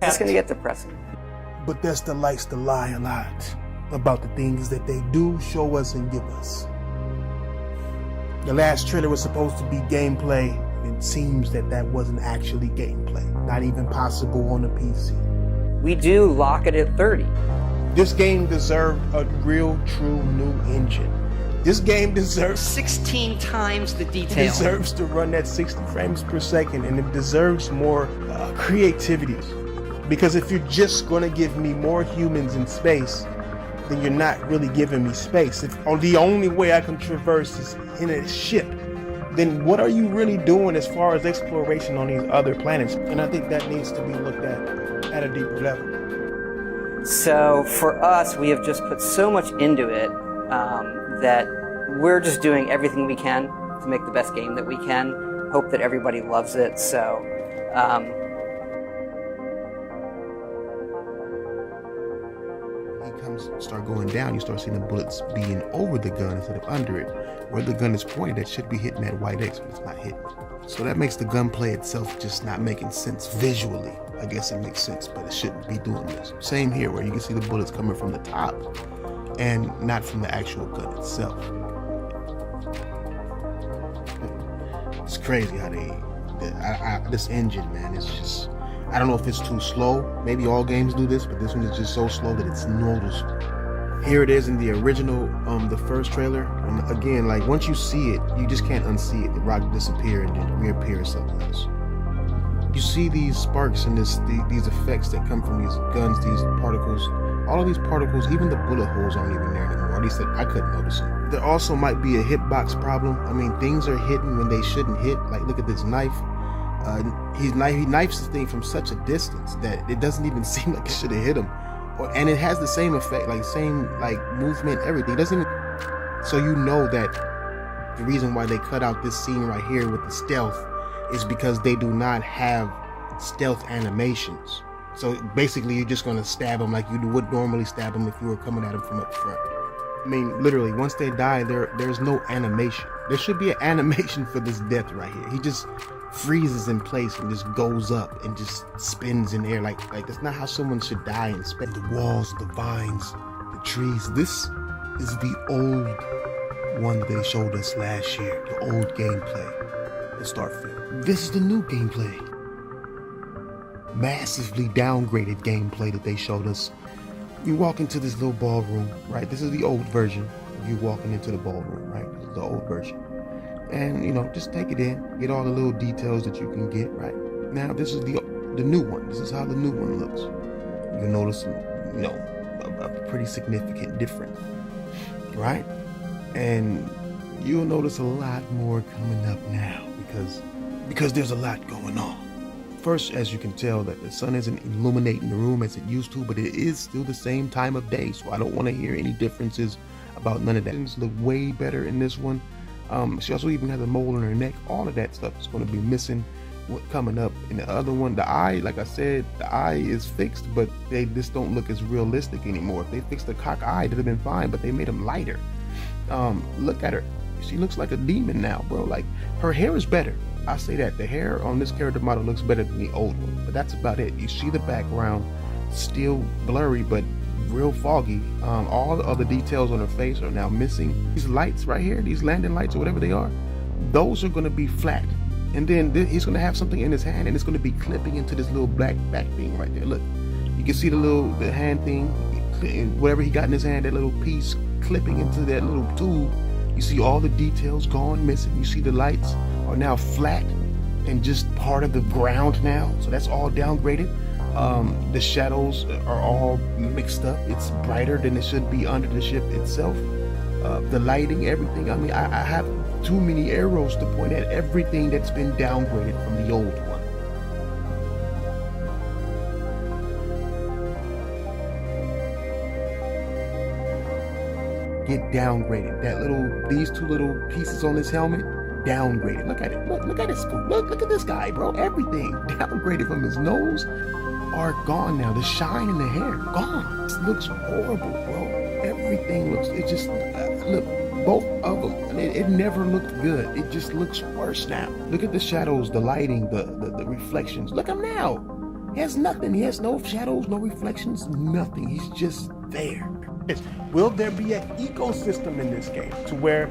It's gonna get depressing. But Bethesda likes to lie a lot about the things that they do show us and give us. The last trailer was supposed to be gameplay. It seems that wasn't actually gameplay. Not even possible on the PC. We do lock it at 30. This game deserved a real, true new engine. This game deserves 16 times the detail. It deserves to run at 60 frames per second, and it deserves more creativity. Because if you're just going to give me more humans in space, then you're not really giving me space. If the only way I can traverse is in a ship, then what are you really doing as far as exploration on these other planets? And I think that needs to be looked at a deeper level. So for us, we have just put so much into it that we're just doing everything we can to make the best game that we can. Hope that everybody loves it. So start going down, you start seeing the bullets being over the gun instead of under it. Where the gun is pointed, that should be hitting that white X, but it's not hitting. So that makes the gunplay itself just not making sense visually. I guess it makes sense, but it shouldn't be doing this. Same here, where you can see the bullets coming from the top and not from the actual gun itself. It's crazy how this engine, man, is just, I don't know if it's too slow. Maybe all games do this, but this one is just so slow that it's noticeable. Here it is in the original, the first trailer. And again, like once you see it, you just can't unsee it. The rock disappear and then reappear as something else. You see these sparks and these effects that come from these guns, these particles. All of these particles, even the bullet holes aren't even there anymore. At least I couldn't notice them. There also might be a hitbox problem. I mean, things are hitting when they shouldn't hit. Like look at this knife. He knifes this thing from such a distance that it doesn't even seem like it should have hit him. And it has the same effect, same movement, everything. It doesn't even, so you know that the reason why they cut out this scene right here with the stealth is because they do not have stealth animations. So basically you're just gonna stab them like you would normally stab them if you were coming at them from up front. I mean, literally, once they die, there's no animation. There should be an animation for this death right here. He just freezes in place and just goes up and just spins in air like that's not how someone should die in space. The walls, the vines, the trees. This is the old one that they showed us last year, the old gameplay, the Starfield. This is the new gameplay. Massively downgraded gameplay that they showed us. You walk into this little ballroom, right? This is the old version of you walking into the ballroom, right? This is the old version. And, you know, just take it in, get all the little details that you can get, right? Now, this is the new one. This is how the new one looks. You notice, you know, a pretty significant difference, right? And you'll notice a lot more coming up now because there's a lot going on. First, as you can tell, that the sun isn't illuminating the room as it used to, but it is still the same time of day, so I don't want to hear any differences about none of that. Things look way better in this one. She also even has a mole in her neck. All of that stuff is going to be missing coming up. In the other one, the eye, like I said, the eye is fixed, but they just don't look as realistic anymore. If they fixed the cock eye, it'd have been fine, but they made them lighter. Look at her. She looks like a demon now, bro. Like, her hair is better. I say that. The hair on this character model looks better than the old one, but that's about it. You see the background, still blurry, but real foggy. All the other details on her face are now missing. These lights right here, these landing lights or whatever they are, those are going to be flat. And then he's going to have something in his hand and it's going to be clipping into this little black back thing right there. Look, you can see the hand thing, whatever he got in his hand, that little piece clipping into that little tube. You see all the details gone missing. You see the lights are now flat and just part of the ground now. So that's all downgraded. The shadows are all mixed up. It's brighter than it should be under the ship itself. The lighting, everything. I mean, I have too many arrows to point at everything that's been downgraded from the old one. Get downgraded. These two little pieces on his helmet, downgraded. Look at it. Look at this fool. Look at this guy, bro. Everything downgraded from his nose are gone now. The shine in the hair, gone. This looks horrible, bro. Everything looks, it just, look, both of them, and it never looked good. It just looks worse now. Look at the shadows, the lighting, the reflections. Look at them now. He has nothing. He has no shadows, no reflections, nothing. He's just there. Will there be an ecosystem in this game to where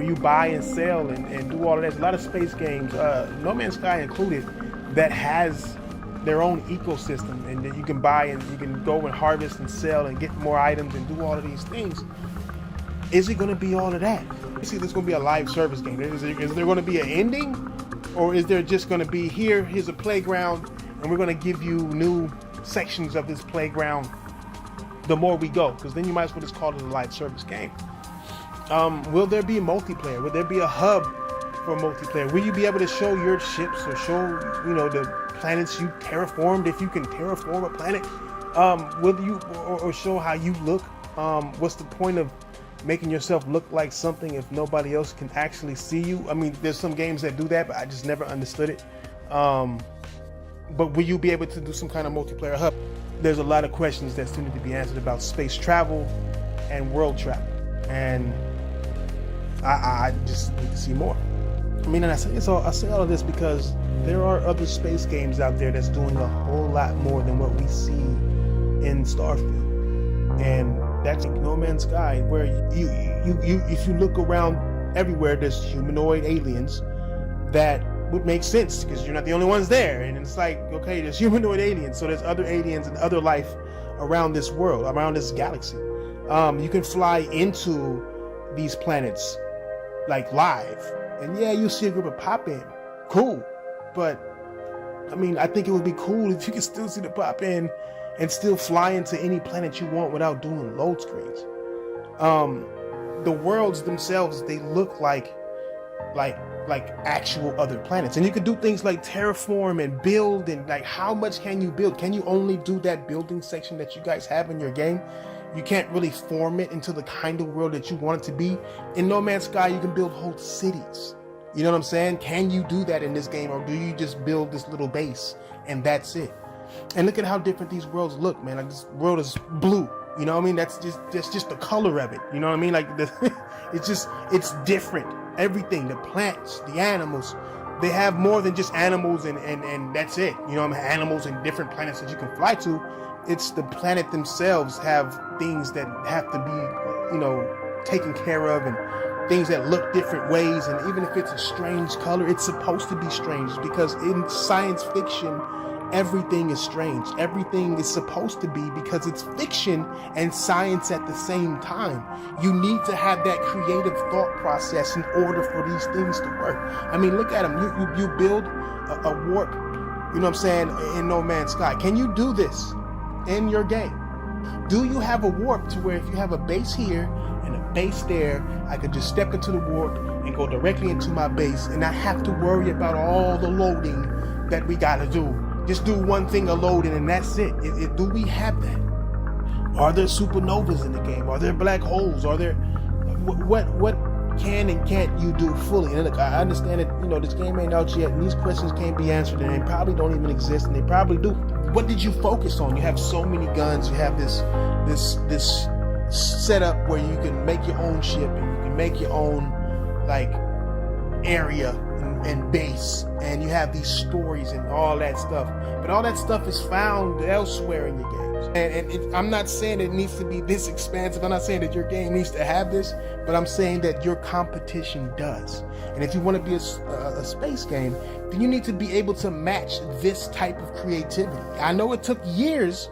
you buy and sell and do all of that? There's a lot of space games, No Man's Sky included, that has their own ecosystem, and that you can buy and you can go and harvest and sell and get more items and do all of these things. Is it going to be all of that? See, there's going to be a live service game. Is there going to be an ending, or is there just going to be here's a playground, and we're going to give you new sections of this playground the more we go? Because then you might as well just call it a live service game. Will there be multiplayer? Will there be a hub for multiplayer? Will you be able to show your ships or show, the planets you terraformed, if you can terraform a planet? Will you or show how you look? What's the point of making yourself look like something if nobody else can actually see you? I mean, there's some games that do that, but I just never understood it. But will you be able to do some kind of multiplayer hub? There's a lot of questions that still need to be answered about space travel and world travel, and I just need to see more. I mean, and I say all of this because there are other space games out there that's doing a whole lot more than what we see in Starfield, and that's No Man's Sky, where you if you look around everywhere, there's humanoid aliens. That would make sense because you're not the only ones there, and it's like, okay, there's humanoid aliens, so there's other aliens and other life around this world, around this galaxy. You can fly into these planets like live, and yeah, you'll see a group of pop-in, cool, but I mean, I think it would be cool if you could still see the pop-in and still fly into any planet you want without doing load screens. The worlds themselves, they look like actual other planets, and you could do things like terraform and build, and like, how much can you build? Can you only do that building section that you guys have in your game? You can't really form it into the kind of world that you want it to be. In No Man's Sky, you can build whole cities. You know what I'm saying? Can you do that in this game, or do you just build this little base and that's it? And look at how different these worlds look, man. Like, this world is blue. You know what I mean? That's just the color of it. You know what I mean? Like, it's different. Everything, the plants, the animals, they have more than just animals and that's it. You know what I mean? Animals and different planets that you can fly to. It's the planet themselves have things that have to be, taken care of, and things that look different ways. And even if it's a strange color, it's supposed to be strange, because in science fiction, everything is strange. Everything is supposed to be, because it's fiction and science at the same time. You need to have that creative thought process in order for these things to work. I mean, look at them. You build a warp, you know what I'm saying, in No Man's Sky. Can you do this in your game? Do you have a warp to where if you have a base here and a base there, I could just step into the warp and go directly into my base and not have to worry about all the loading that we gotta do? Just do one thing of loading and that's it. Do we have that? Are there supernovas in the game? Are there black holes? Are there what can and can't you do fully? And look, I understand that this game ain't out yet, and these questions can't be answered, and they probably don't even exist, and they probably do. What did you focus on? You have so many guns. You have this setup where you can make your own ship, and you can make your own area and base, and you have these stories and all that stuff, but all that stuff is found elsewhere in your games. And I'm not saying it needs to be this expansive. I'm not saying that your game needs to have this, but I'm saying that your competition does. And if you want to be a space game, then you need to be able to match this type of creativity. I know it took years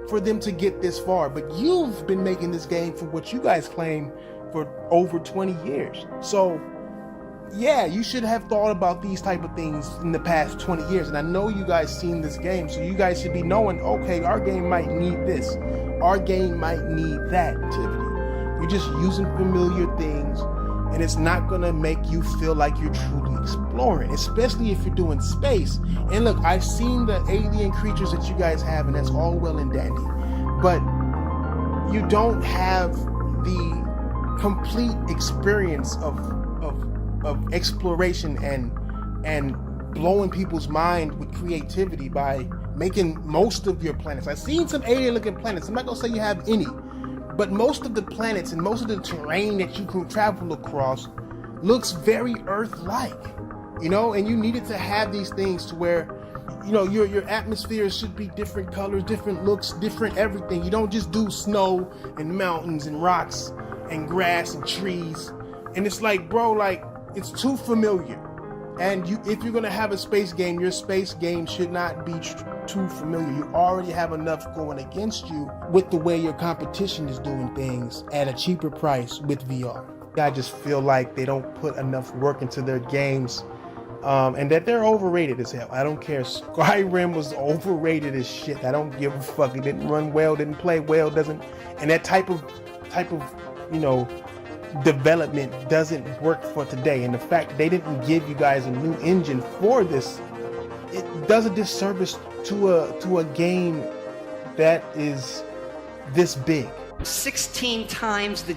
for them to get this far, but you've been making this game for what you guys claim for over 20 years. So yeah, you should have thought about these type of things in the past 20 years. And I know you guys seen this game, so you guys should be knowing, okay, our game might need this. Our game might need that activity. You're just using familiar things, and it's not going to make you feel like you're truly exploring, especially if you're doing space. And look, I've seen the alien creatures that you guys have, and that's all well and dandy. But you don't have the complete experience of exploration and blowing people's mind with creativity by making most of your planets. I've seen some alien looking planets. I'm not gonna say you have any, but most of the planets and most of the terrain that you can travel across looks very Earth-like, and you needed to have these things to where You know, your atmosphere should be different colors, different looks, different everything. You don't just do snow and mountains and rocks and grass and trees. And it's like, bro, like, it's too familiar. And if you're gonna have a space game, your space game should not be too familiar. You already have enough going against you with the way your competition is doing things at a cheaper price with VR. I just feel like they don't put enough work into their games, and that they're overrated as hell. I don't care. Skyrim was overrated as shit. I don't give a fuck. It didn't run well, didn't play well, doesn't, and that type of, you know, development doesn't work for today. And the fact that they didn't give you guys a new engine for this, it does a disservice to a game that is this big. 16 times the